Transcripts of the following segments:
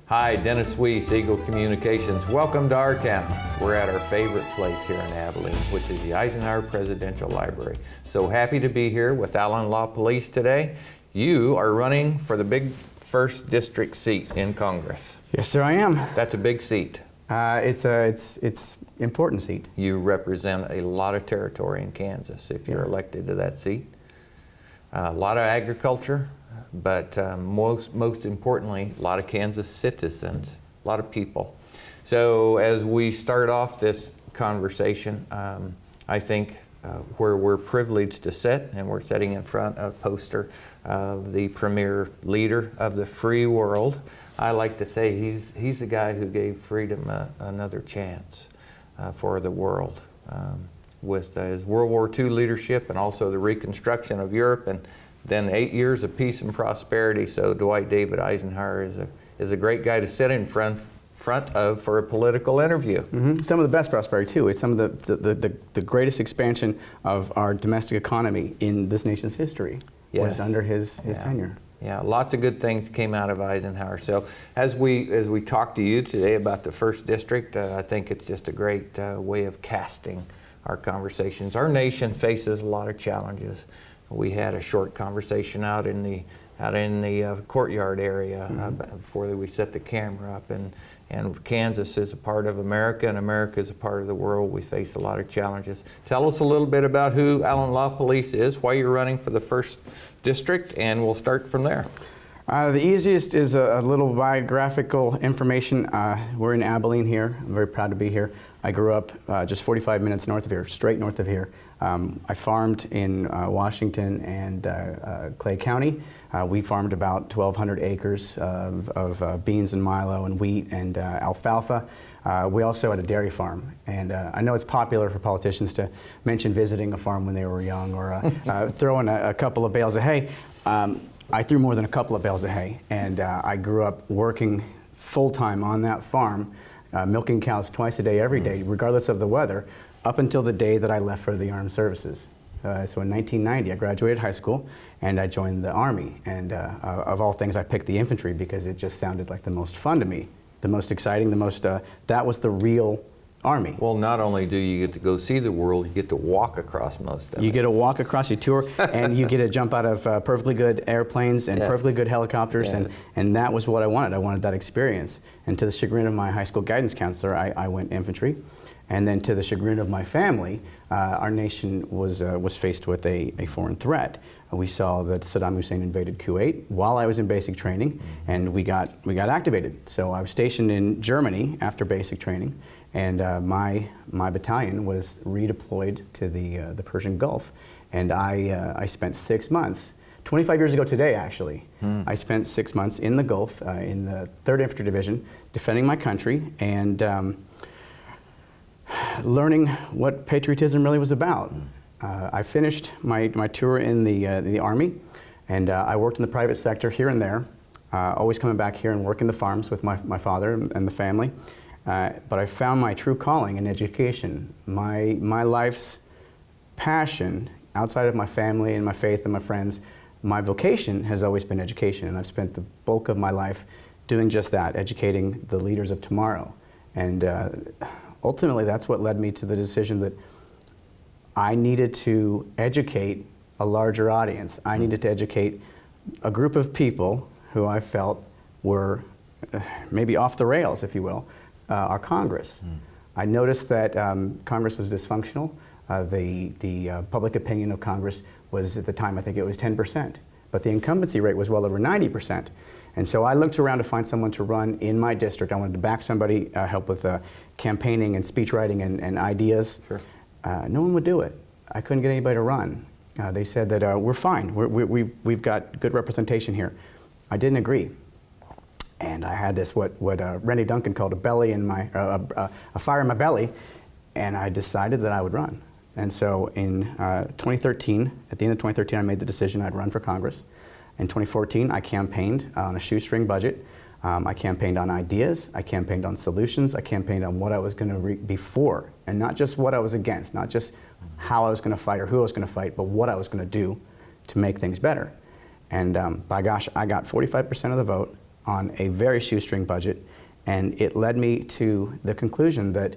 Hi, Dennis Weiss, Eagle Communications. Welcome to our town. We're at our favorite place here in Abilene, which is the Eisenhower Presidential Library. So happy to be here with Alan LaPolice today. You are running for the big 1st District seat in Congress. Yes, sir, I am. That's a big seat. It's important seat. You represent a lot of territory in Kansas if you're elected to that seat. A lot of agriculture, but most importantly, a lot of Kansas citizens, a lot of people. So as we start off this conversation, I think where we're privileged to sit, and we're sitting in front of a poster of the premier leader of the free world. I like to say he's the guy who gave freedom another chance for the world with his World War II leadership and also the reconstruction of Europe, and then 8 years of peace and prosperity. So Dwight David Eisenhower is a great guy to sit in front of for a political interview. Mm-hmm. Some of the best prosperity too. It's some of the greatest expansion of our domestic economy in this nation's history. Yes. Was under his tenure. Yeah, lots of good things came out of Eisenhower. So as we talk to you today about the 1st District, I think it's just a great way of casting our conversations. Our nation faces a lot of challenges. We had a short conversation out in the courtyard area before we set the camera up, and Kansas is a part of America, and America is a part of the world. We face a lot of challenges. Tell us a little bit about who Alan LaPolice is, why you're running for the 1st District, and we'll start from there. The easiest is a little biographical information. We're in Abilene here. I'm very proud to be here. I grew up just 45 minutes north of here, straight north of here. I farmed in Washington and Clay County. We farmed about 1,200 acres of beans and milo and wheat and alfalfa. We also had a dairy farm, and I know it's popular for politicians to mention visiting a farm when they were young or throw in a couple of bales of hay. I threw more than a couple of bales of hay, and I grew up working full-time on that farm, milking cows twice a day, every day, regardless of the weather, up until the day that I left for the armed services. So in 1990, I graduated high school, and I joined the Army. And of all things, I picked the infantry because it just sounded like the most fun to me, the most exciting, the most, that was the real Army. Well, not only do you get to go see the world, you get to walk across most of it. You get to walk across, you tour, and you get to jump out of perfectly good airplanes and perfectly good helicopters, and that was what I wanted. I wanted that experience. And to the chagrin of my high school guidance counselor, I went infantry. And then to the chagrin of my family, our nation was faced with a foreign threat. We saw that Saddam Hussein invaded Kuwait while I was in basic training, and we got activated. So I was stationed in Germany after basic training, and my battalion was redeployed to the Persian Gulf, and I spent 6 months. 25 years ago today, actually, I spent 6 months in the Gulf, in the 3rd Infantry Division, defending my country and learning what patriotism really was about. I finished my tour in the Army, and I worked in the private sector here and there, always coming back here and working the farms with my father and the family. But I found my true calling in education. My life's passion, outside of my family and my faith and my friends, my vocation has always been education, and I've spent the bulk of my life doing just that, educating the leaders of tomorrow. And ultimately, that's what led me to the decision that I needed to educate a larger audience. I needed to educate a group of people who I felt were maybe off the rails, if you will, our Congress. I noticed that Congress was dysfunctional. The public opinion of Congress was, at the time, I think it was 10%, but the incumbency rate was well over 90%. And so I looked around to find someone to run in my district. I wanted to back somebody, help with campaigning and speech writing and ideas. Sure. No one would do it. I couldn't get anybody to run. They said that we're fine. We've got good representation here. I didn't agree. And I had this, what Randy Duncan called a belly in my, a fire in my belly, and I decided that I would run. And so in 2013, at the end of 2013, I made the decision I'd run for Congress. In 2014, I campaigned on a shoestring budget. I campaigned on ideas. I campaigned on solutions. I campaigned on what I was going to be for, and not just what I was against, not just how I was going to fight or who I was going to fight, but what I was going to do to make things better. And by gosh, I got 45% of the vote, on a very shoestring budget, and it led me to the conclusion that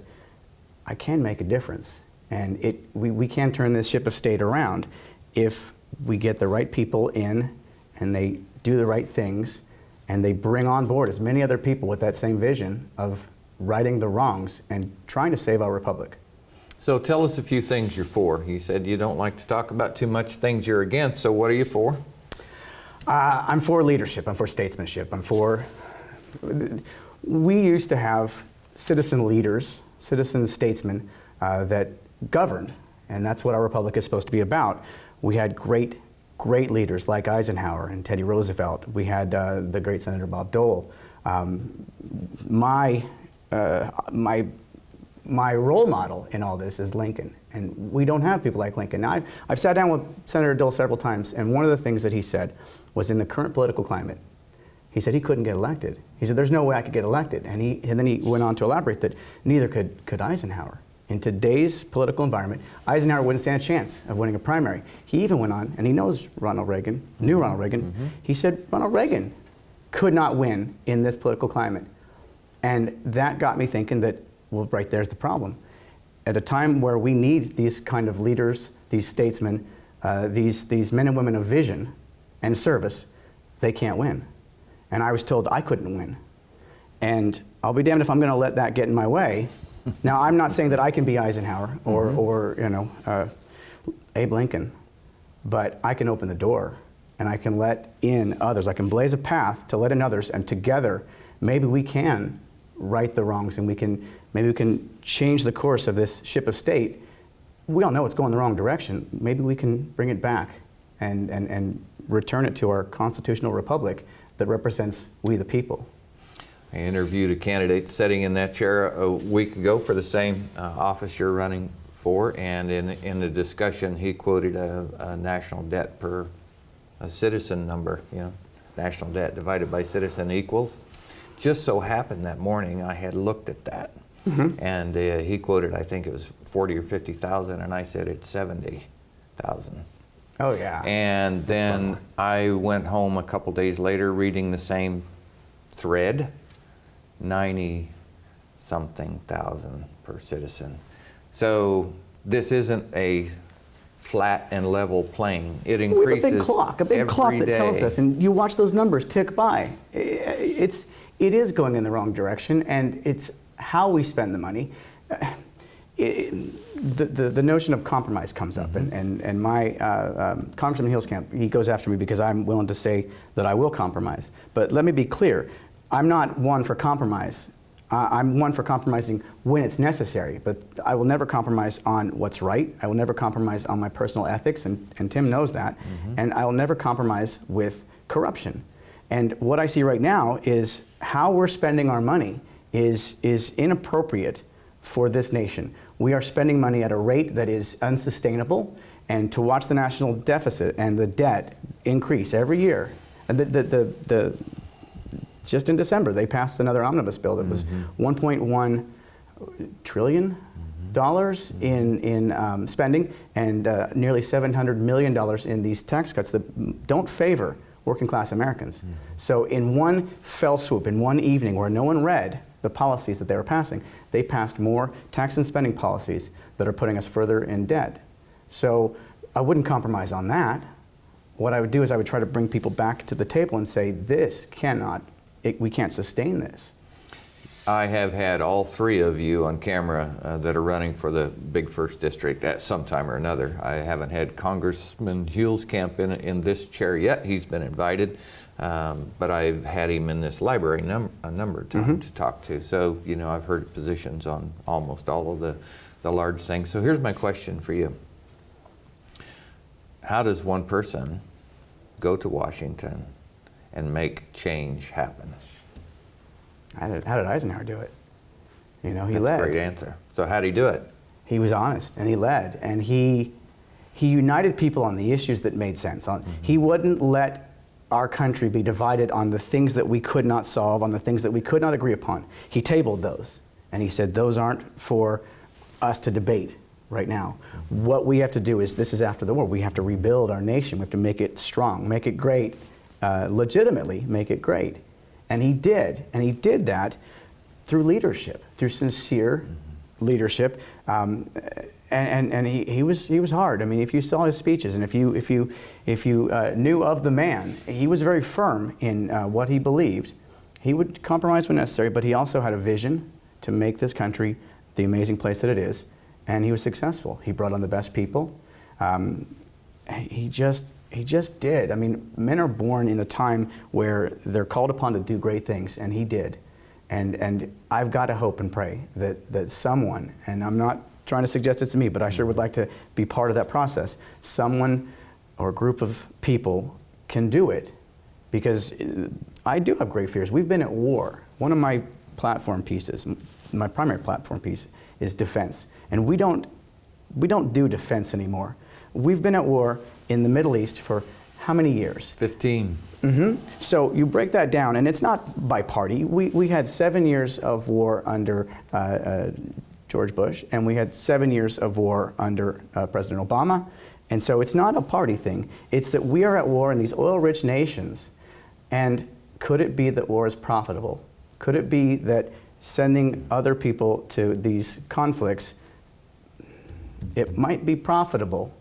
I can make a difference. And we can turn this ship of state around if we get the right people in and they do the right things and they bring on board as many other people with that same vision of righting the wrongs and trying to save our republic. So tell us a few things you're for. You said you don't like to talk about too much things you're against, so what are you for? I'm for leadership, I'm for statesmanship, we used to have citizen leaders, citizen statesmen that governed, and that's what our republic is supposed to be about. We had great leaders like Eisenhower and Teddy Roosevelt. We had the great Senator Bob Dole. My role model in all this is Lincoln, and we don't have people like Lincoln. Now, I've sat down with Senator Dole several times, and one of the things that he said was, in the current political climate, he said he couldn't get elected. He said, there's no way I could get elected. And then he went on to elaborate that neither could Eisenhower. In today's political environment, Eisenhower wouldn't stand a chance of winning a primary. He even went on, and he knows Ronald Reagan, knew Ronald Reagan. He said Ronald Reagan could not win in this political climate. And that got me thinking that, well, right there's the problem. At a time where we need these kind of leaders, these statesmen, these men and women of vision and service, they can't win. And I was told I couldn't win. And I'll be damned if I'm going to let that get in my way. Now, I'm not saying that I can be Eisenhower or Abe Lincoln, but I can open the door and I can let in others. I can blaze a path to let in others, and together, maybe we can right the wrongs, and maybe we can change the course of this ship of state. We all know it's going the wrong direction. Maybe we can bring it back and return it to our constitutional republic that represents we the people. I interviewed a candidate sitting in that chair a week ago for the same office you're running for, and in the discussion he quoted a national debt per a citizen number, national debt divided by citizen equals. Just so happened that morning I had looked at that, and he quoted, I think it was 40 or 50,000, and I said it's 70,000. Oh yeah. And then I went home a couple days later reading the same thread, 90-something thousand per citizen. So this isn't a flat and level plane. It increases a big clock that tells us, and you watch those numbers tick by. It is going in the wrong direction, and it's how we spend the money. The notion of compromise comes up, and my Congressman Heelskamp, he goes after me because I'm willing to say that I will compromise. But let me be clear, I'm not one for compromise. I'm one for compromising when it's necessary, but I will never compromise on what's right. I will never compromise on my personal ethics, and Tim knows that, and I will never compromise with corruption. And what I see right now is how we're spending our money is inappropriate for this nation. We are spending money at a rate that is unsustainable, and to watch the national deficit and the debt increase every year. And just in December, they passed another omnibus bill that was $1.1 trillion in spending, and nearly $700 million in these tax cuts that don't favor working class Americans. So in one fell swoop, in one evening where no one read the policies that they were passing, they passed more tax and spending policies that are putting us further in debt. So I wouldn't compromise on that. What I would do is I would try to bring people back to the table and say, we can't sustain this. I have had all three of you on camera that are running for the big first district at some time or another. I haven't had Congressman Heelskamp in this chair yet. He's been invited, but I've had him in this library a number of times to talk to. So, I've heard positions on almost all of the large things. So here's my question for you. How does one person go to Washington and make change happen? How did Eisenhower do it? He led. That's a great answer. So how did he do it? He was honest, and he led, and he united people on the issues that made sense. He wouldn't let our country be divided on the things that we could not solve, on the things that we could not agree upon. He tabled those, and he said those aren't for us to debate right now. What we have to do is, this is after the war, we have to rebuild our nation. We have to make it strong, make it great, legitimately make it great. And he did. And he did that through leadership, through sincere leadership. And he was hard. I mean, if you saw his speeches and if you knew of the man, he was very firm in what he believed. He would compromise when necessary, but he also had a vision to make this country the amazing place that it is, and he was successful. He brought on the best people. He just did. I mean, men are born in a time where they're called upon to do great things, and he did. And I've got to hope and pray that someone, and I'm not trying to suggest it's me, but I sure would like to be part of that process, someone or a group of people can do it, because I do have great fears. We've been at war. One of my platform pieces, my primary platform piece, is defense. And we don't do defense anymore. We've been at war in the Middle East for how many years? 15. So you break that down, and it's not by party. We had 7 years of war under George Bush, and we had 7 years of war under President Obama. And so it's not a party thing. It's that we are at war in these oil-rich nations. And could it be that war is profitable? Could it be that sending other people to these conflicts, it might be profitable,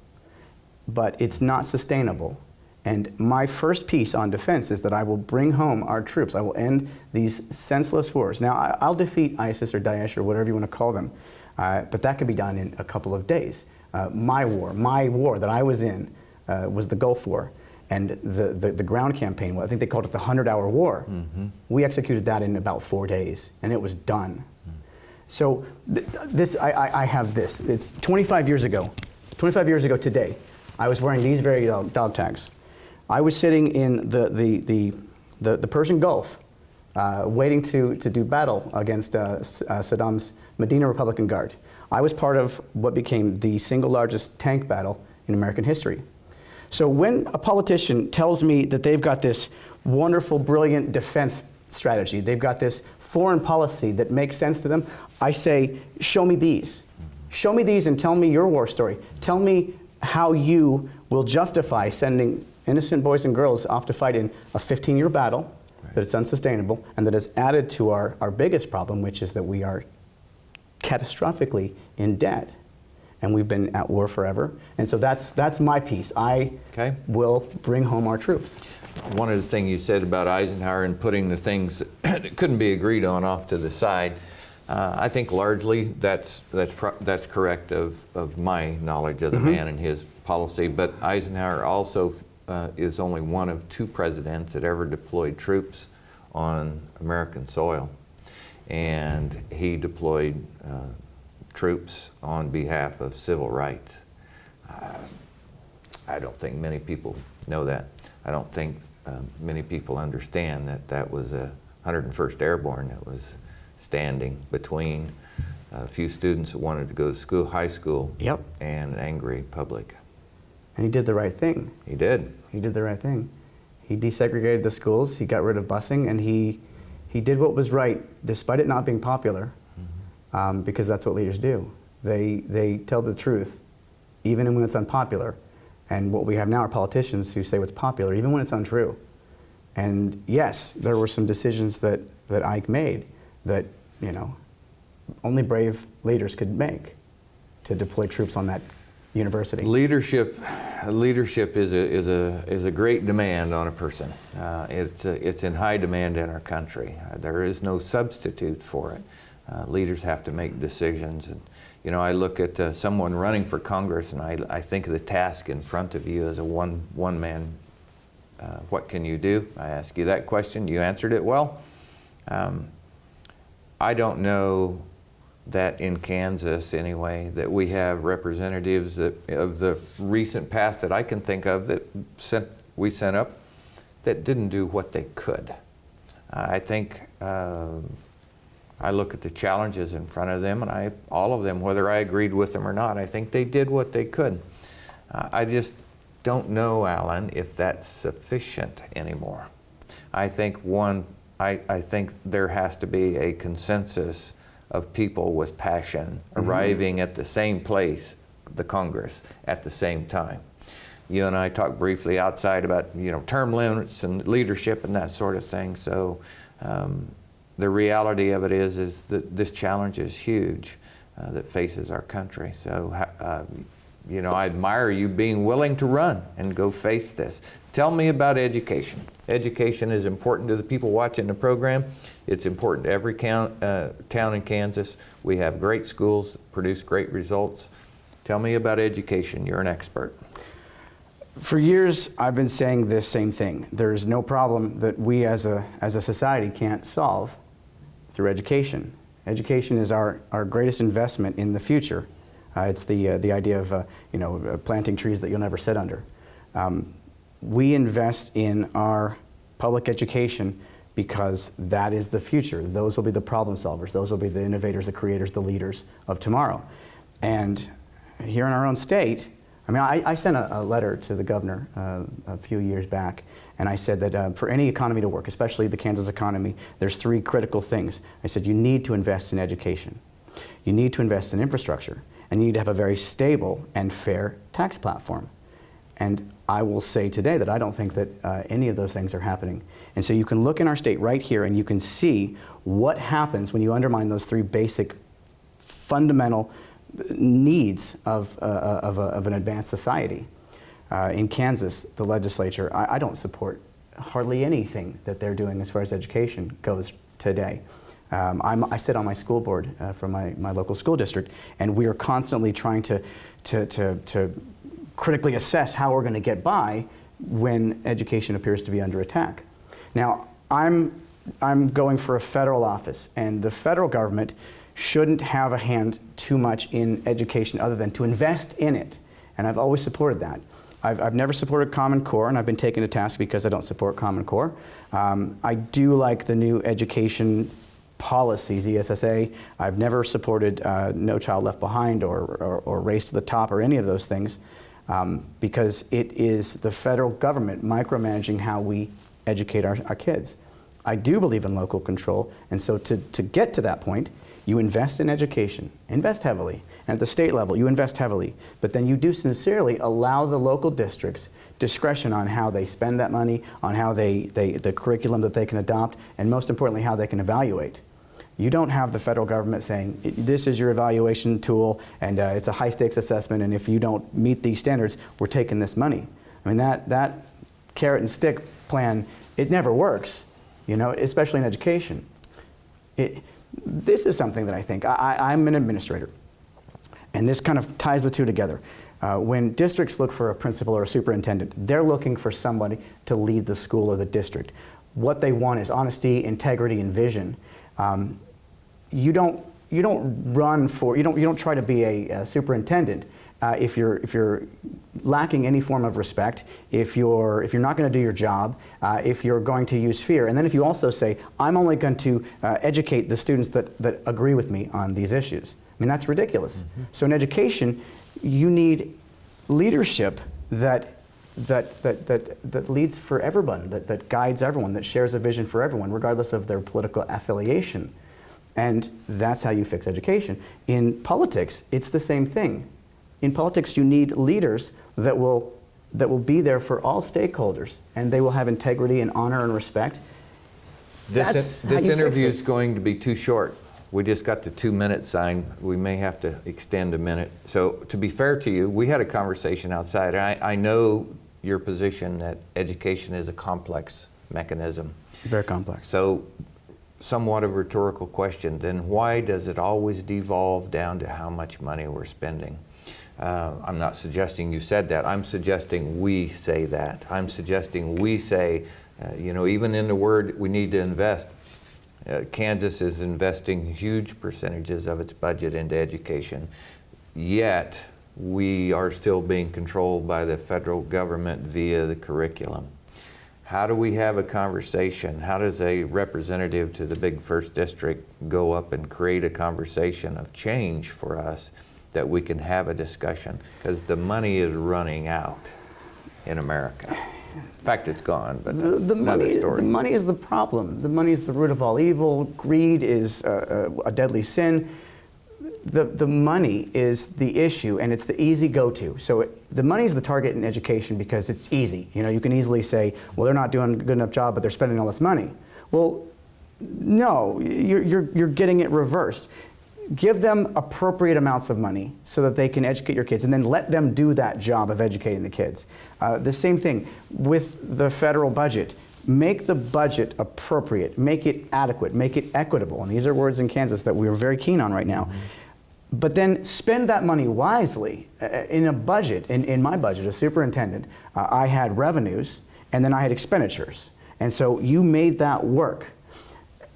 but it's not sustainable? And my first piece on defense is that I will bring home our troops. I will end these senseless wars. Now, I'll defeat ISIS or Daesh or whatever you want to call them, but that can be done in a couple of days. My war that I was in was the Gulf War. And the ground campaign, well, I think they called it the 100-hour war. We executed that in about 4 days, and it was done. So I have this. It's 25 years ago. 25 years ago today, I was wearing these very dog tags. I was sitting in the Persian Gulf, waiting to do battle against Saddam's Medina Republican Guard. I was part of what became the single largest tank battle in American history. So when a politician tells me that they've got this wonderful, brilliant defense strategy, they've got this foreign policy that makes sense to them, I say, show me these. Show me these and tell me your war story. Tell me how you will justify sending innocent boys and girls off to fight in a 15-year battle, that it's unsustainable, and that has added to our biggest problem, which is that we are catastrophically in debt. And we've been at war forever. And so that's my piece. I will bring home our troops. One of the things you said about Eisenhower and putting the things that couldn't be agreed on off to the side, I think largely that's correct of my knowledge of the man and his policy. But Eisenhower also is only one of 2 presidents that ever deployed troops on American soil. And he deployed troops on behalf of civil rights. I don't think many people know that. I don't think many people understand that that was a 101st Airborne that was standing between a few students that wanted to go to school, high school, and an angry public. And he did the right thing. He did. He did the right thing. He desegregated the schools, he got rid of busing, and he did what was right, despite it not being popular. Because that's what leaders do. They tell the truth, even when it's unpopular. And what we have now are politicians who say what's popular, even when it's untrue. And yes, there were some decisions that Ike made that, you know, only brave leaders could make, to deploy troops on that university. Leadership is a great demand on a person. It's in high demand in our country. There is no substitute for it. Leaders have to make decisions. And, you know, I look at someone running for Congress, and I think of the task in front of you as a one man. What can you do? I ask you that question. You answered it well. I don't know that in Kansas, anyway, that we have representatives of the recent past that I can think of that we sent up that didn't do what they could. I think I look at the challenges in front of them, and all of them, whether I agreed with them or not, I think they did what they could. I just don't know, Alan, if that's sufficient anymore. I think I think there has to be a consensus of people with passion arriving at the same place, the Congress, at the same time. You and I talked briefly outside about, you know, term limits and leadership and that sort of thing. So The reality of it is that this challenge is huge that faces our country. So, you know, I admire you being willing to run and go face this. Tell me about education. Education is important to the people watching the program. It's important to every town in Kansas. We have great schools that produce great results. Tell me about education. You're an expert. For years, I've been saying this same thing. There's no problem that we as a society can't solve through education. Education is our greatest investment in the future. It's the idea of you know, planting trees that you'll never sit under. We invest in our public education because that is the future. Those will be the problem solvers. Those will be the innovators, the creators, the leaders of tomorrow. And here in our own state, I mean, I sent a letter to the governor a few years back, and I said that for any economy to work, especially the Kansas economy, there's 3 critical things. I said you need to invest in education, you need to invest in infrastructure, and you need to have a very stable and fair tax platform. And I will say today that I don't think that any of those things are happening. And so you can look in our state right here and you can see what happens when you undermine those 3 basic fundamental needs of an advanced society. In Kansas, the legislature, I don't support hardly anything that they're doing as far as education goes today. I sit on my school board for my local school district, and we are constantly trying to critically assess how we're going to get by when education appears to be under attack. Now, I'm going for a federal office, and the federal government shouldn't have a hand too much in education other than to invest in it. And I've always supported that. I've never supported Common Core, and I've been taken to task because I don't support Common Core. I do like the new education policies, ESSA. I've never supported No Child Left Behind or Race to the Top or any of those things because it is the federal government micromanaging how we educate our kids. I do believe in local control, and so to get to that point, you invest in education, invest heavily. And at the state level, you invest heavily. But then you do sincerely allow the local districts discretion on how they spend that money, on how the curriculum that they can adopt, and most importantly, how they can evaluate. You don't have the federal government saying, this is your evaluation tool, and it's a high-stakes assessment, and if you don't meet these standards, we're taking this money. I mean, that carrot and stick plan, it never works, you know, especially in education. This is something that I think, I'm an administrator, and this kind of ties the two together. When districts look for a principal or a superintendent, they're looking for somebody to lead the school or the district. What they want is honesty, integrity, and vision. You don't try to be a superintendent if you're lacking any form of respect, if you're not going to do your job, if you're going to use fear, and then if you also say, I'm only going to educate the students that agree with me on these issues. I mean, that's ridiculous. Mm-hmm. So in education, you need leadership that leads for everyone, that guides everyone, that shares a vision for everyone, regardless of their political affiliation. And that's how you fix education. In politics, it's the same thing. In politics, you need leaders that will be there for all stakeholders, and they will have integrity and honor and respect. This interview is going to be too short. We just got the 2-minute sign. We may have to extend a minute. So to be fair to you, we had a conversation outside. I know your position that education is a complex mechanism. Very complex. So somewhat of a rhetorical question, then why does it always devolve down to how much money we're spending? I'm not suggesting you said that. I'm suggesting we say that. I'm suggesting we say, you know, even in the word we need to invest, Kansas is investing huge percentages of its budget into education, yet we are still being controlled by the federal government via the curriculum. How do we have a conversation? How does a representative to the big first district go up and create a conversation of change for us that we can have a discussion? Because the money is running out in America. In fact, it's gone, but that's another story. The money is the problem. The money is the root of all evil. Greed is a deadly sin. The money is the issue, and it's the easy go-to. So the money is the target in education because it's easy. You know, you can easily say, well, they're not doing a good enough job, but they're spending all this money. Well, No, you're getting it reversed. Give them appropriate amounts of money so that they can educate your kids, and then let them do that job of educating the kids. The same thing with the federal budget. Make the budget appropriate, make it adequate, make it equitable. And these are words in Kansas that we are very keen on right now. Mm-hmm. But then spend that money wisely. In a budget, in my budget as superintendent, I had revenues and then I had expenditures. And so you made that work.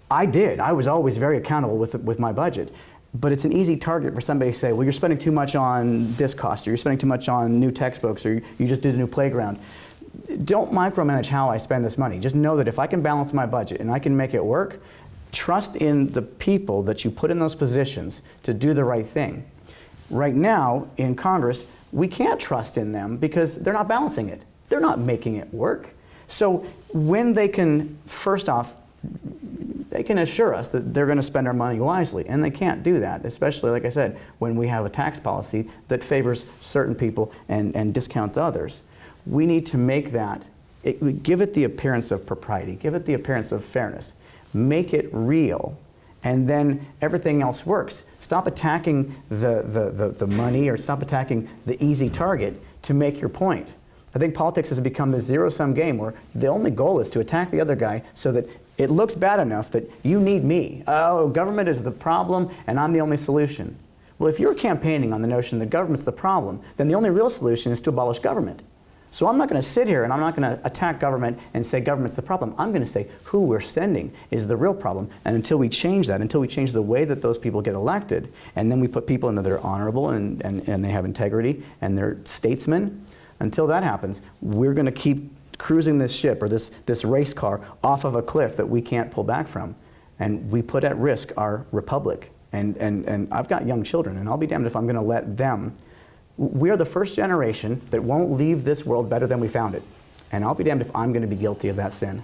I did. I was always very accountable with my budget. But it's an easy target for somebody to say, well, you're spending too much on this cost, or you're spending too much on new textbooks, or you just did a new playground. Don't micromanage how I spend this money. Just know that if I can balance my budget and I can make it work, trust in the people that you put in those positions to do the right thing. Right now, in Congress, we can't trust in them because they're not balancing it. They're not making it work. So when they can, first off, they can assure us that they're going to spend our money wisely, and they can't do that, especially, like I said, when we have a tax policy that favors certain people and discounts others. We need to make that, give it the appearance of propriety, give it the appearance of fairness, make it real, and then everything else works. Stop attacking the money, or stop attacking the easy target to make your point. I think politics has become this zero-sum game where the only goal is to attack the other guy so that it looks bad enough that you need me. Oh, government is the problem and I'm the only solution. Well, if you're campaigning on the notion that government's the problem, then the only real solution is to abolish government. So I'm not going to sit here and I'm not going to attack government and say government's the problem. I'm going to say who we're sending is the real problem. And until we change that, until we change the way that those people get elected, and then we put people in that are honorable and they have integrity and they're statesmen, until that happens, we're going to keep cruising this ship, or this race car, off of a cliff that we can't pull back from. And we put at risk our republic. And I've got young children, and I'll be damned if I'm going to let them. We are the first generation that won't leave this world better than we found it. And I'll be damned if I'm going to be guilty of that sin.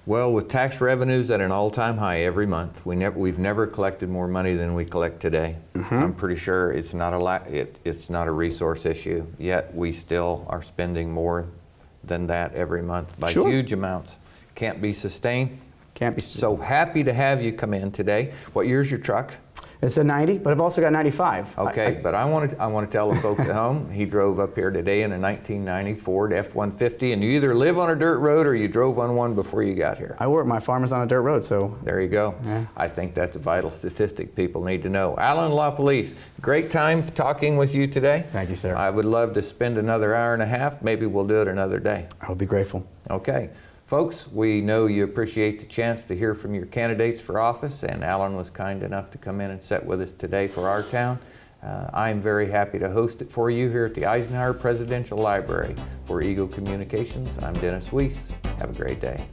Well, with tax revenues at an all-time high every month, we've never collected more money than we collect today. Mm-hmm. I'm pretty sure it's not a resource issue, yet we still are spending more than that every month by huge amounts. Can't be sustained. Can't be So sustained. happy to have you come in today. What year's your truck? It's a 90, but I've also got 95. Okay, but I want to tell the folks at home, he drove up here today in a 1990 Ford F-150, and you either live on a dirt road or you drove on one before you got here. I work, my farm is on a dirt road, so. There you go. Yeah. I think that's a vital statistic people need to know. Alan LaPolice, great time talking with you today. Thank you, sir. I would love to spend another hour and a half. Maybe we'll do it another day. I would be grateful. Okay. Folks, we know you appreciate the chance to hear from your candidates for office, and Alan was kind enough to come in and sit with us today for our town. I'm very happy to host it for you here at the Eisenhower Presidential Library. For Eagle Communications, I'm Dennis Weiss. Have a great day.